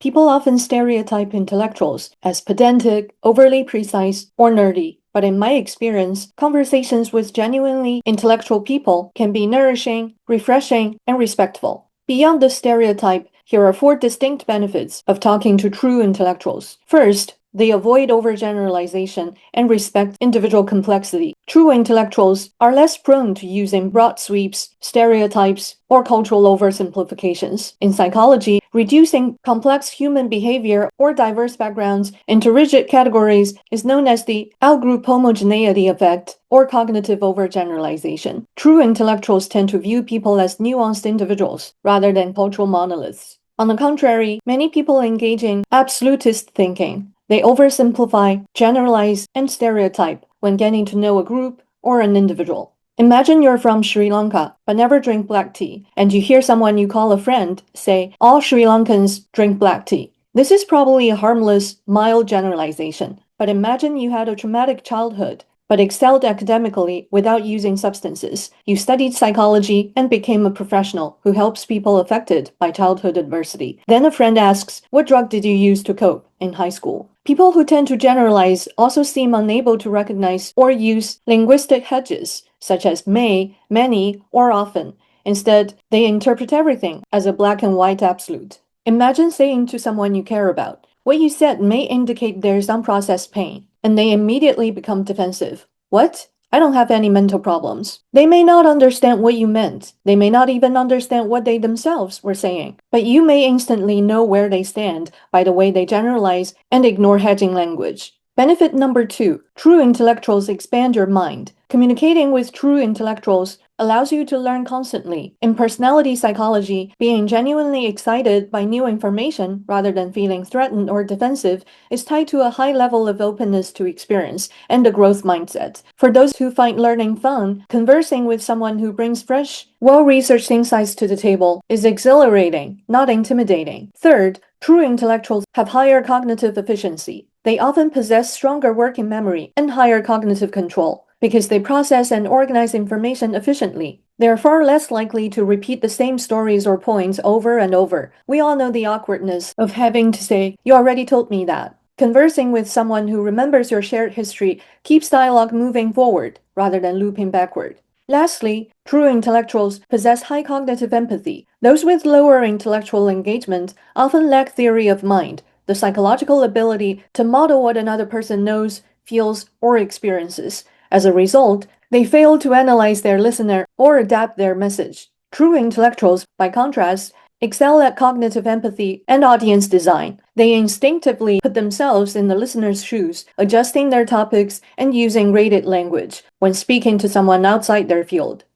People often stereotype intellectuals as pedantic, overly precise, or nerdy. But in my experience, conversations with genuinely intellectual people can be nourishing, refreshing, and respectful. Beyond the stereotype, here are 4 distinct benefits of talking to true intellectuals. First, they avoid overgeneralization and respect individual complexity. True intellectuals are less prone to using broad sweeps, stereotypes, or cultural oversimplifications. In psychology, reducing complex human behavior or diverse backgrounds into rigid categories is known as the out-group homogeneity effect or cognitive overgeneralization. True intellectuals tend to view people as nuanced individuals rather than cultural monoliths. On the contrary, many people engage in absolutist thinking. They oversimplify, generalize, and stereotype when getting to know a group or an individual. Imagine you're from Sri Lanka, but never drink black tea, and you hear someone you call a friend say, "All Sri Lankans drink black tea." This is probably a harmless, mild generalization, but imagine you had a traumatic childhood, but excelled academically without using substances. You studied psychology and became a professional who helps people affected by childhood adversity. Then a friend asks, "What drug did you use to cope in high school?" People who tend to generalize also seem unable to recognize or use linguistic hedges, such as may, many, or often. Instead, they interpret everything as a black and white absolute. Imagine saying to someone you care about, "What you said may indicate there's unprocessed pain," and they immediately become defensive. "What? I don't have any mental problems." They may not understand what you meant. They may not even understand what they themselves were saying. But you may instantly know where they stand by the way they generalize and ignore hedging language. Benefit number 2, true intellectuals expand your mind. Communicating with true intellectuals allows you to learn constantly. In personality psychology, being genuinely excited by new information rather than feeling threatened or defensive is tied to a high level of openness to experience and a growth mindset. For those who find learning fun, conversing with someone who brings fresh, well-researched insights to the table is exhilarating, not intimidating. Third, true intellectuals have higher cognitive efficiency. They often possess stronger working memory and higher cognitive control because they process and organize information efficiently. They are far less likely to repeat the same stories or points over and over. We all know the awkwardness of having to say, "You already told me that." Conversing with someone who remembers your shared history keeps dialogue moving forward rather than looping backward. Lastly, true intellectuals possess high cognitive empathy. Those with lower intellectual engagement often lack theory of mind, the psychological ability to model what another person knows, feels, or experiences. As a result, they fail to analyze their listener or adapt their message. True intellectuals, by contrast, excel at cognitive empathy and audience design. They instinctively put themselves in the listener's shoes, adjusting their topics and using rated language when speaking to someone outside their field.